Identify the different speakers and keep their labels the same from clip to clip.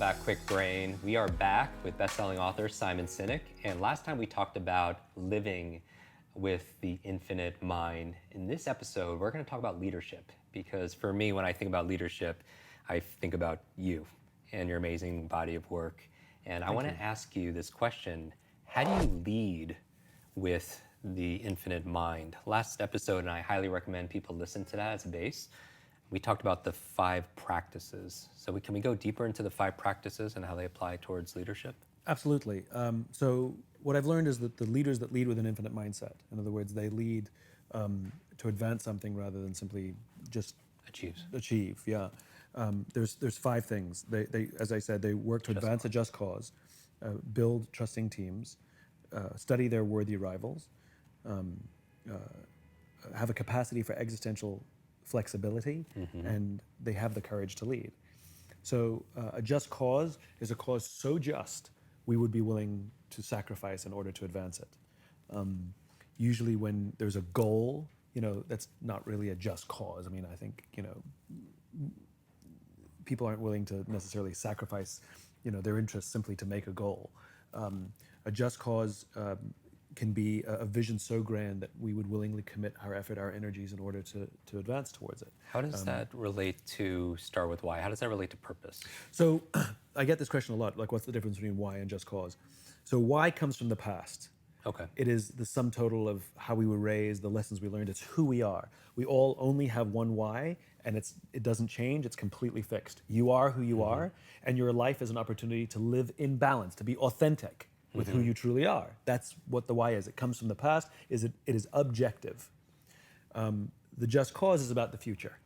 Speaker 1: back, Quick Brain. We are back with best-selling author Simon Sinek, and last time we talked about living with the infinite mind. In this episode, we're going to talk about leadership, because for me, when I think about leadership, I think about you and your amazing body of work. And I want to ask you this question: how do you lead with the infinite mind? Last episode, and I highly recommend people listen to that as a base, we talked about the 5 practices. So can we go deeper into the 5 practices and how they apply towards leadership?
Speaker 2: Absolutely. So what I've learned is that the leaders that lead with an infinite mindset, in other words, they lead to advance something rather than simply just achieve. Yeah. There's 5 things. They, as I said, they work to advance a just cause, build trusting teams, study their worthy rivals, have a capacity for existential flexibility, and they have the courage to lead. So a just cause is a cause so just we would be willing to sacrifice in order to advance it. Usually when there's a goal, that's not really a just cause. I mean, I think, people aren't willing to necessarily sacrifice, their interests simply to make a goal. A just cause can be a vision so grand that we would willingly commit our effort, our energies in order to advance towards it.
Speaker 1: How does that relate to start with why? How does that relate to purpose?
Speaker 2: So I get this question a lot, like what's the difference between why and just cause? So why comes from the past.
Speaker 1: Okay.
Speaker 2: It is the sum total of how we were raised, the lessons we learned. It's who we are. We all only have one why, and it doesn't change. It's completely fixed. You are who you are, and your life is an opportunity to live in balance, to be authentic with who you truly are. That's what the why is. It comes from the past. It is objective. The just cause is about the future.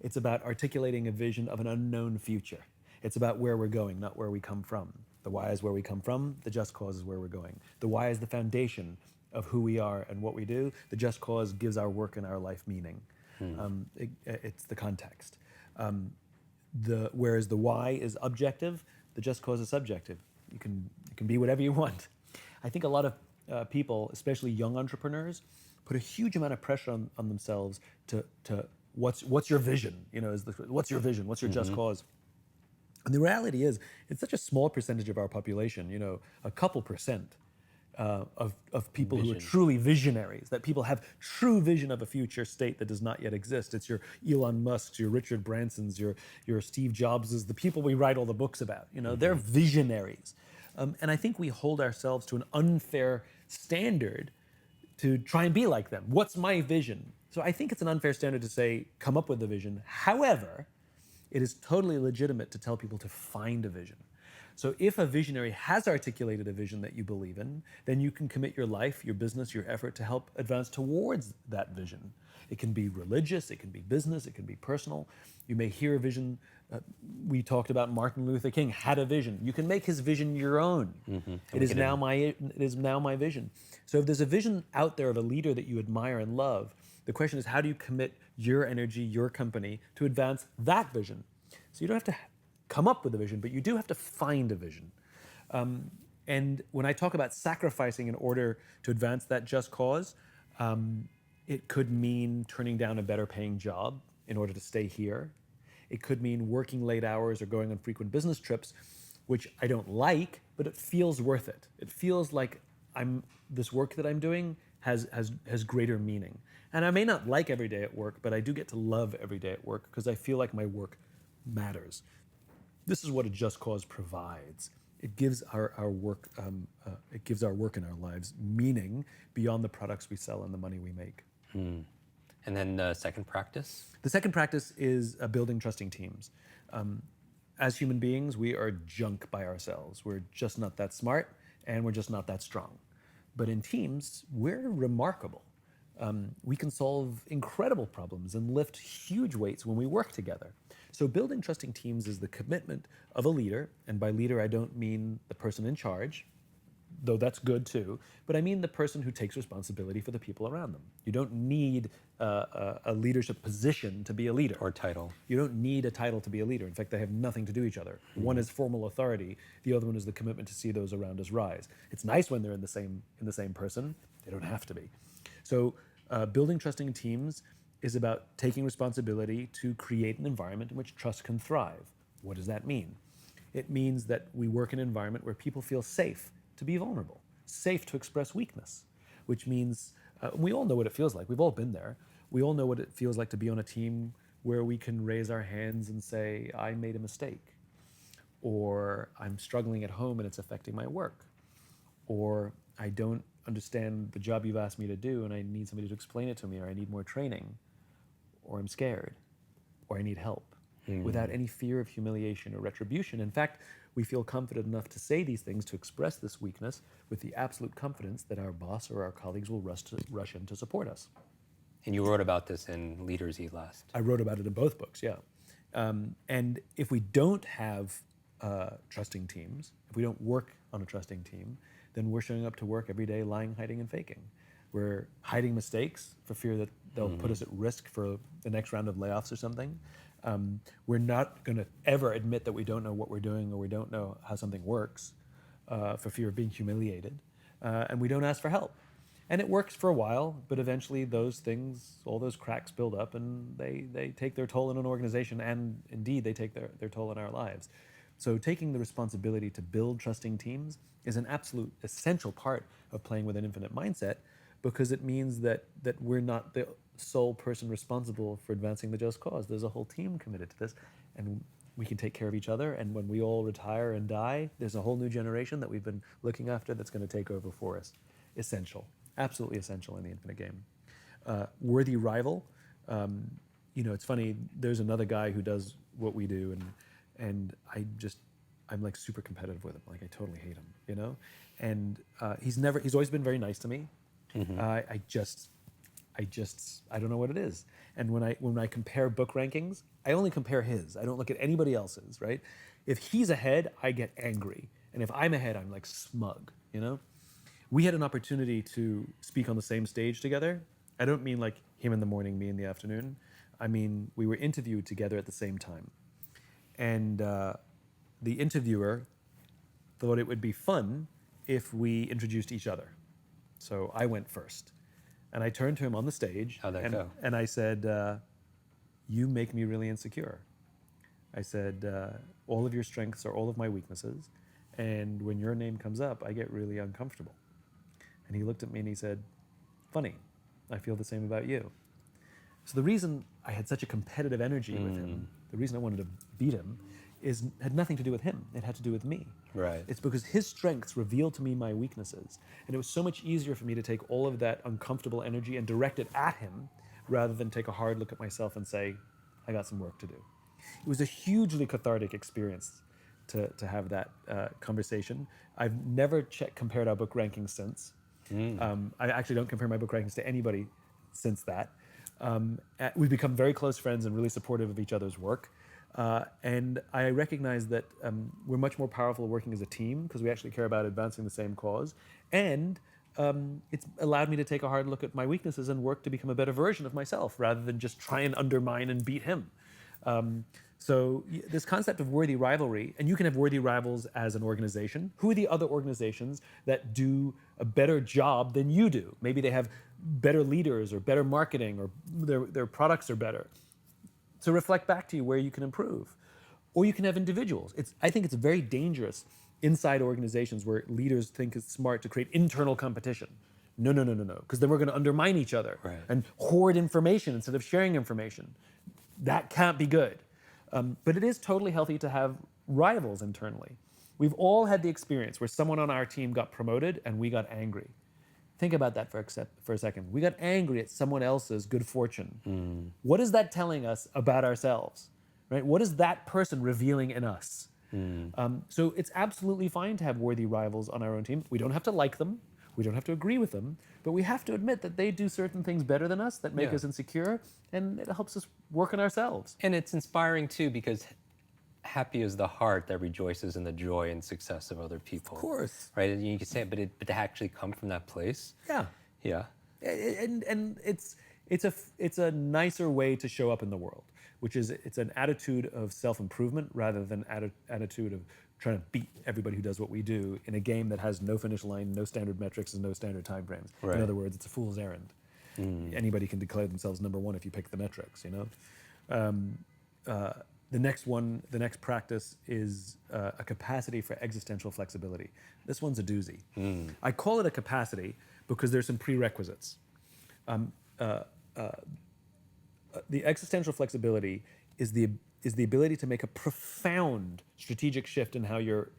Speaker 2: It's about articulating a vision of an unknown future. It's about where we're going, not where we come from. The why is where we come from. The just cause is where we're going. The why is the foundation of who we are and what we do. The just cause gives our work and our life meaning. It's the context. Whereas the why is objective, the just cause is subjective. You can be whatever you want. I think a lot of people, especially young entrepreneurs, put a huge amount of pressure on themselves to what's your vision? What's your vision? What's your just cause? And the reality is, it's such a small percentage of our population, a couple percent of people who are truly visionaries, that people have true vision of a future state that does not yet exist. It's your Elon Musks, your Richard Bransons, your Steve Jobses, the people we write all the books about. They're visionaries. And I think we hold ourselves to an unfair standard to try and be like them. What's my vision? So I think it's an unfair standard to say, come up with a vision. However, it is totally legitimate to tell people to find a vision. So if a visionary has articulated a vision that you believe in, then you can commit your life, your business, your effort to help advance towards that vision. It can be religious, it can be business, it can be personal. You may hear a vision. We talked about Martin Luther King had a vision. You can make his vision your own. It is now my vision. So if there's a vision out there of a leader that you admire and love, the question is, how do you commit your energy, your company, to advance that vision? So you don't have to come up with a vision, but you do have to find a vision. And when I talk about sacrificing in order to advance that just cause, it could mean turning down a better paying job in order to stay here. It could mean working late hours or going on frequent business trips, which I don't like, but it feels worth it. It feels like this work that I'm doing has greater meaning. And I may not like every day at work, but I do get to love every day at work because I feel like my work matters. This is what a just cause provides. It gives our work, it gives our work in our lives meaning beyond the products we sell and the money we make.
Speaker 1: And then the second practice?
Speaker 2: The second practice is building trusting teams. As human beings, we are junk by ourselves. We're just not that smart, and we're just not that strong. But in teams, we're remarkable. We can solve incredible problems and lift huge weights when we work together. So building trusting teams is the commitment of a leader, and by leader I don't mean the person in charge, though that's good too, but I mean the person who takes responsibility for the people around them. You don't need a leadership position to be a leader.
Speaker 1: Or title.
Speaker 2: You don't need a title to be a leader. In fact, they have nothing to do with each other. One is formal authority, the other one is the commitment to see those around us rise. It's nice when they're in the same person. They don't have to be. So building trusting teams is about taking responsibility to create an environment in which trust can thrive. What does that mean? It means that we work in an environment where people feel safe to be vulnerable, safe to express weakness, which means we all know what it feels like. We've all been there. We all know what it feels like to be on a team where we can raise our hands and say, I made a mistake, or I'm struggling at home and it's affecting my work, or I don't understand the job you've asked me to do and I need somebody to explain it to me, or I need more training, or I'm scared, or I need help, without any fear of humiliation or retribution. In fact, we feel confident enough to say these things, to express this weakness, with the absolute confidence that our boss or our colleagues will rush in to support us.
Speaker 1: And you wrote about this in Leaders Eat Last.
Speaker 2: I wrote about it in both books, yeah. And if we don't have trusting teams, if we don't work on a trusting team, then we're showing up to work every day lying, hiding, and faking. We're hiding mistakes for fear that they'll put us at risk for the next round of layoffs or something. We're not going to ever admit that we don't know what we're doing or we don't know how something works for fear of being humiliated. And we don't ask for help. And it works for a while, but eventually those things, all those cracks build up and they take their toll in an organization, and indeed they take their toll in our lives. So taking the responsibility to build trusting teams is an absolute essential part of playing with an infinite mindset, because it means that we're not the sole person responsible for advancing the just cause. There's a whole team committed to this, and we can take care of each other. And when we all retire and die, there's a whole new generation that we've been looking after that's going to take over for us. Essential, absolutely essential in the infinite game. Worthy rival. It's funny. There's another guy who does what we do, and I'm like super competitive with him. Like I totally hate him, And he's always been very nice to me. I don't know what it is. And when I compare book rankings, I only compare his. I don't look at anybody else's, right? If he's ahead, I get angry. And if I'm ahead, I'm like smug, We had an opportunity to speak on the same stage together. I don't mean like him in the morning, me in the afternoon. I mean, we were interviewed together at the same time. And the interviewer thought it would be fun if we introduced each other. So I went first. And I turned to him on the stage.
Speaker 1: How'd that go?
Speaker 2: And I said, you make me really insecure. I said, all of your strengths are all of my weaknesses. And when your name comes up, I get really uncomfortable. And he looked at me and he said, funny, I feel the same about you. So the reason I had such a competitive energy with him, the reason I wanted to beat him, had nothing to do with him. It had to do with me.
Speaker 1: Right.
Speaker 2: It's because his strengths revealed to me my weaknesses. And it was so much easier for me to take all of that uncomfortable energy and direct it at him rather than take a hard look at myself and say, I got some work to do. It was a hugely cathartic experience to have that conversation. I've never compared our book rankings since. I actually don't compare my book rankings to anybody since that. We've become very close friends and really supportive of each other's work. And I recognize that we're much more powerful working as a team because we actually care about advancing the same cause. And it's allowed me to take a hard look at my weaknesses and work to become a better version of myself rather than just try and undermine and beat him. So this concept of worthy rivalry, and you can have worthy rivals as an organization. Who are the other organizations that do a better job than you do? Maybe they have better leaders or better marketing or their products are better. So reflect back to you where you can improve. Or you can have individuals. I think it's very dangerous inside organizations where leaders think it's smart to create internal competition. No, because then we're going to undermine each other and hoard information instead of sharing information. That can't be good. But it is totally healthy to have rivals internally. We've all had the experience where someone on our team got promoted and we got angry. Think about that for a second. We got angry at someone else's good fortune. What is that telling us about ourselves? Right? What is that person revealing in us? So it's absolutely fine to have worthy rivals on our own team. We don't have to like them. We don't have to agree with them. But we have to admit that they do certain things better than us that make us insecure, and it helps us work on ourselves.
Speaker 1: And it's inspiring too, because happy is the heart that rejoices in the joy and success of other people.
Speaker 2: Of course.
Speaker 1: Right? And you can say it, but to actually come from that place.
Speaker 2: Yeah.
Speaker 1: Yeah.
Speaker 2: And it's a nicer way to show up in the world, which is it's an attitude of self-improvement rather than attitude of trying to beat everybody who does what we do in a game that has no finish line, no standard metrics, and no standard time frames. Right. In other words, it's a fool's errand. Anybody can declare themselves number one if you pick the metrics, The next practice is a capacity for existential flexibility. This one's a doozy. I call it a capacity because there's some prerequisites. The existential flexibility is the ability to make a profound strategic shift in how you're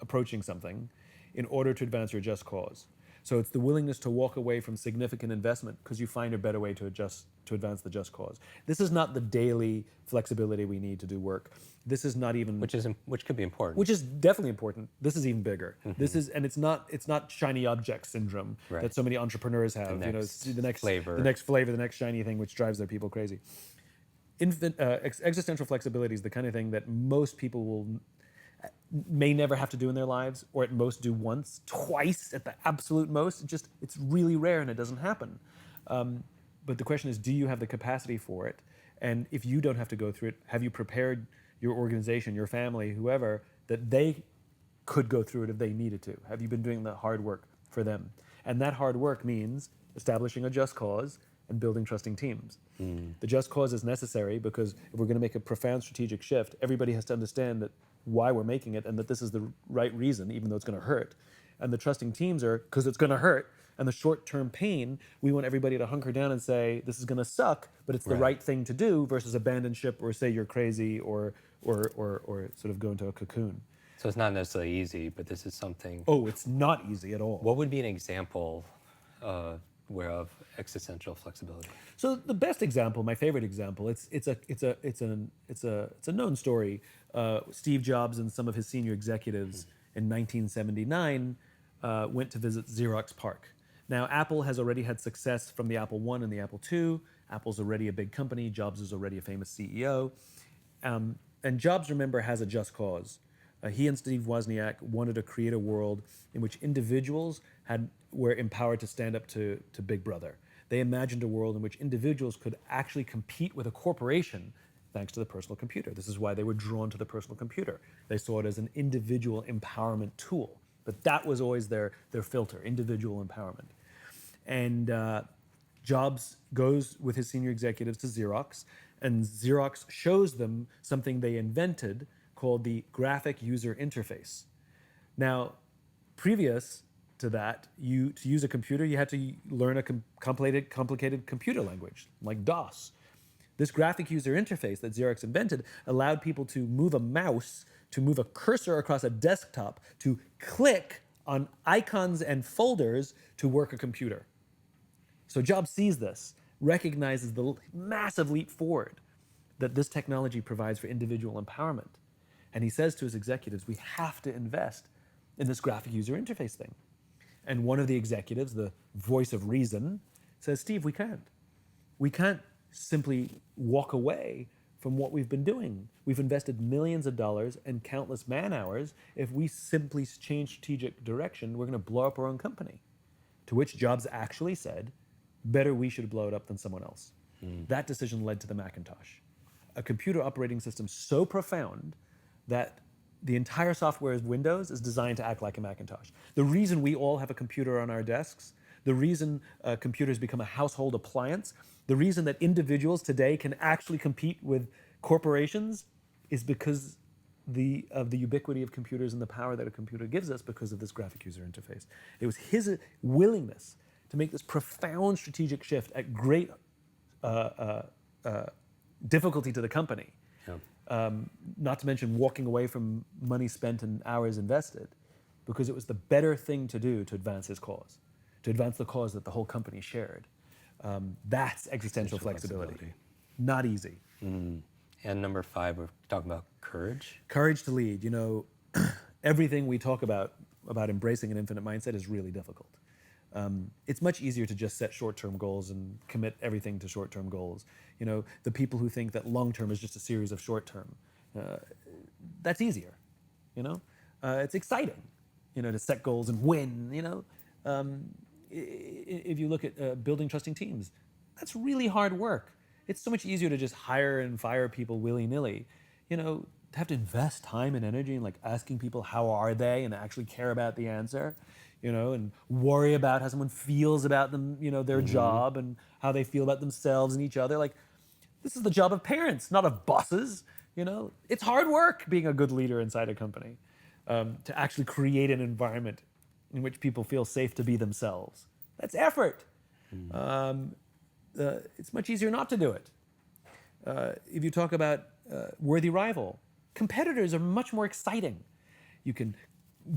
Speaker 2: approaching something in order to advance your just cause. So it's the willingness to walk away from significant investment because you find a better way to advance the just cause. This is not the daily flexibility we need to do work. This is not even
Speaker 1: which could be important.
Speaker 2: which is definitely important. This is even bigger. This is, and it's not shiny object syndrome
Speaker 1: Right.
Speaker 2: that so many entrepreneurs have.
Speaker 1: The next flavor.
Speaker 2: the next flavor, the next shiny thing, which drives their people crazy. Existential flexibility is the kind of thing that most people may never have to do in their lives, or at most do once, twice at the absolute most. It's really rare and it doesn't happen. But the question is, do you have the capacity for it? And if you don't have to go through it, have you prepared your organization, your family, whoever, that they could go through it if they needed to? Have you been doing the hard work for them? And that hard work means establishing a just cause and building trusting teams. The just cause is necessary because if we're going to make a profound strategic shift, everybody has to understand that why we're making it and that this is the right reason, even though it's going to hurt. And the trusting teams are because it's going to hurt. And the short-term pain, we want everybody to hunker down and say, this is going to suck, but it's the right thing to do versus abandon ship or say you're crazy or sort of go into a cocoon.
Speaker 1: So it's not necessarily easy, but this is something.
Speaker 2: Oh, it's not easy at all.
Speaker 1: What would be an example of existential flexibility?
Speaker 2: So the best example, my favorite example, it's a known story. Steve Jobs and some of his senior executives in 1979 went to visit Xerox PARC. Now, Apple has already had success from the Apple I and the Apple II. Apple's already a big company. Jobs is already a famous CEO. And Jobs, remember, has a just cause. He and Steve Wozniak wanted to create a world in which individuals were empowered to stand up to Big Brother. They imagined a world in which individuals could actually compete with a corporation thanks to the personal computer. This is why they were drawn to the personal computer. They saw it as an individual empowerment tool. But that was always their filter, individual empowerment. And Jobs goes with his senior executives to Xerox, and Xerox shows them something they invented called the graphic user interface. Now, previous to that, to use a computer, you had to learn a complicated computer language, like DOS. This graphic user interface that Xerox invented allowed people to move a mouse, to move a cursor across a desktop, to click on icons and folders to work a computer. So Jobs sees this, recognizes the massive leap forward that this technology provides for individual empowerment. And he says to his executives, we have to invest in this graphic user interface thing. And one of the executives, the voice of reason, says, Steve, we can't. We can't simply walk away from what we've been doing. We've invested millions of dollars and countless man hours. If we simply change strategic direction, we're going to blow up our own company. To which Jobs actually said, better we should blow it up than someone else. That decision led to the Macintosh, a computer operating system so profound that the entire software of Windows is designed to act like a Macintosh. The reason we all have a computer on our desks, the reason computers become a household appliance, the reason that individuals today can actually compete with corporations is because of the ubiquity of computers and the power that a computer gives us because of this graphic user interface. It was his willingness to make this profound strategic shift at great difficulty to the company. Not to mention walking away from money spent and hours invested, because it was the better thing to do to advance his cause, to advance the cause that the whole company shared. That's existential flexibility. Not easy.
Speaker 1: And number 5, we're talking about courage.
Speaker 2: Courage to lead. You know, everything we talk about embracing an infinite mindset is really difficult. It's much easier to just set short-term goals and commit everything to short-term goals. You know, the people who think that long-term is just a series of short-term, that's easier. You know, it's exciting. You know, to set goals and win. You know, if you look at building trusting teams, that's really hard work. It's so much easier to just hire and fire people willy-nilly. You know, to have to invest time and energy in like asking people how are they and actually care about the answer. You know, and worry about how someone feels about them, you know, their job and how they feel about themselves and each other. Like, this is the job of parents, not of bosses. You know, it's hard work being a good leader inside a company, to actually create an environment in which people feel safe to be themselves. That's effort. It's much easier not to do it. If you talk about worthy rival, competitors are much more exciting. You can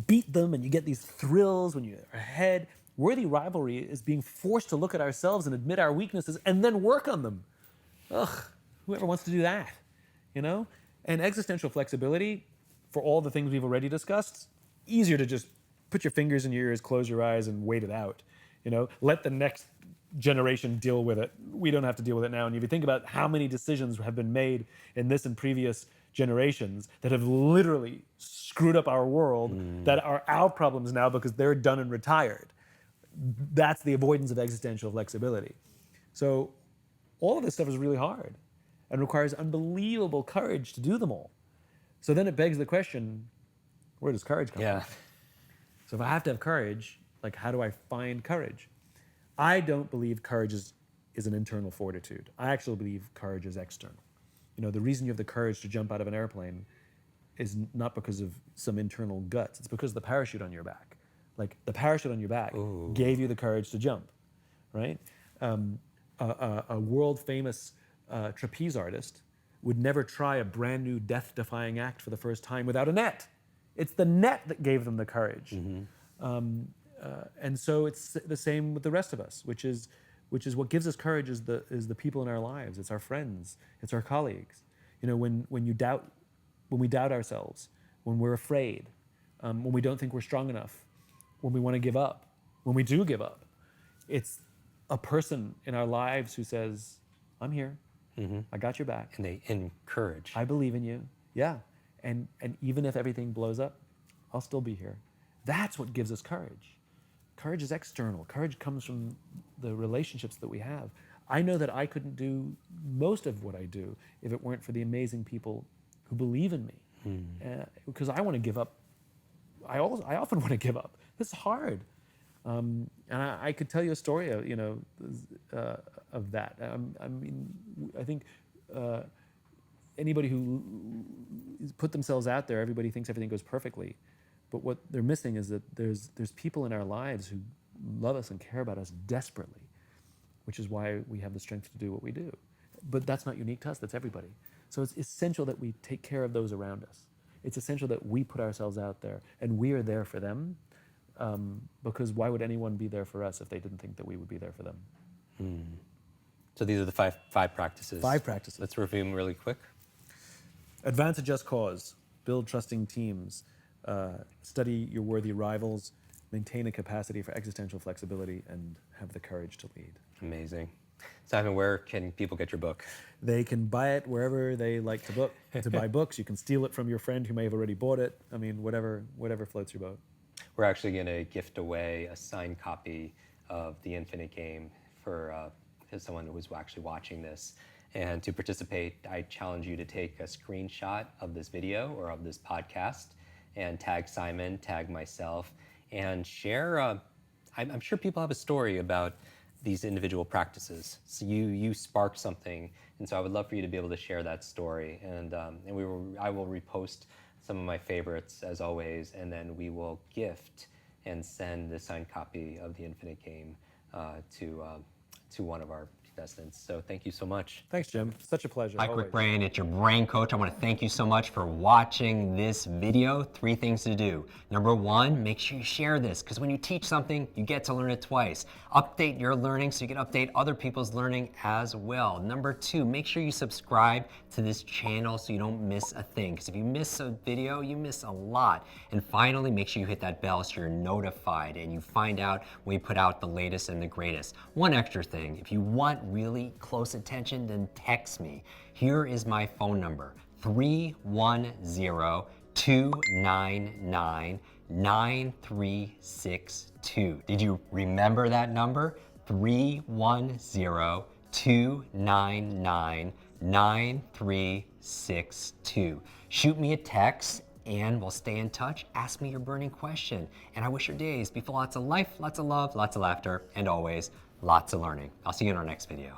Speaker 2: beat them and you get these thrills when you're ahead. Worthy rivalry is being forced to look at ourselves and admit our weaknesses and then work on them. Ugh, whoever wants to do that, you know? And existential flexibility, for all the things we've already discussed, easier to just put your fingers in your ears, close your eyes, and wait it out. You know, let the next generation deal with it. We don't have to deal with it now. And if you think about how many decisions have been made in this and previous generations that have literally screwed up our world, that are our problems now because they're done and retired. That's the avoidance of existential flexibility. So all of this stuff is really hard and requires unbelievable courage to do them all. So then it begs the question, where does courage come from? So if I have to have courage, like how do I find courage? I don't believe courage is an internal fortitude. I actually believe courage is external. You know, the reason you have the courage to jump out of an airplane is not because of some internal guts. It's because of the parachute on your back. Like the parachute on your back gave you the courage to jump, right? A world famous trapeze artist would never try a brand new death-defying act for the first time without a net. It's the net that gave them the courage. And so it's the same with the rest of us, which is what gives us courage is the people in our lives. It's our friends. It's our colleagues. You know, when we doubt ourselves, when we're afraid, when we don't think we're strong enough, when we want to give up, when we do give up, it's a person in our lives who says, "I'm here. I got your back."
Speaker 1: And they encourage.
Speaker 2: I believe in you. Yeah. And even if everything blows up, I'll still be here. That's what gives us courage. Courage is external. Courage comes from the relationships that we have. I know that I couldn't do most of what I do if it weren't for the amazing people who believe in me. Because I want to give up. I often want to give up. It's hard. And I could tell you a story, of that. I mean, I think anybody who put themselves out there, everybody thinks everything goes perfectly. But what they're missing is that there's people in our lives who love us and care about us desperately, which is why we have the strength to do what we do. But that's not unique to us, that's everybody. So it's essential that we take care of those around us. It's essential that we put ourselves out there and we are there for them, because why would anyone be there for us if they didn't think that we would be there for them?
Speaker 1: So these are the five practices.
Speaker 2: 5 practices.
Speaker 1: Let's review them really quick.
Speaker 2: Advance a just cause, build trusting teams, study your worthy rivals, maintain a capacity for existential flexibility, and have the courage to lead.
Speaker 1: Amazing. Simon, where can people get your book?
Speaker 2: They can buy it wherever they like to buy books. You can steal it from your friend who may have already bought it. I mean, whatever floats your boat.
Speaker 1: We're actually going to gift away a signed copy of The Infinite Game for someone who's actually watching this. And to participate, I challenge you to take a screenshot of this video or of this podcast and tag Simon, tag myself, and share. I'm sure people have a story about these individual practices. So you sparked something, and so I would love for you to be able to share that story. And I will repost some of my favorites as always, and then we will gift and send the signed copy of The Infinite Game to one of our contestants. So thank you so much.
Speaker 2: Thanks, Jim. Such a pleasure.
Speaker 3: Hi,
Speaker 2: always.
Speaker 3: Kwik Brain. It's your brain coach. I want to thank you so much for watching this video. 3 things to do. Number 1, make sure you share this, because when you teach something, you get to learn it twice. Update your learning so you can update other people's learning as well. Number 2, make sure you subscribe to this channel so you don't miss a thing, because if you miss a video, you miss a lot. And finally, make sure you hit that bell so you're notified and you find out when we put out the latest and the greatest. One extra thing, if you want really close attention, then text me. Here is my phone number, 310-299-9362. Did you remember that number? 310-299-9362. Shoot me a text and we'll stay in touch. Ask me your burning question. And I wish your days be full of lots of life, lots of love, lots of laughter, and always lots of learning. I'll see you in our next video.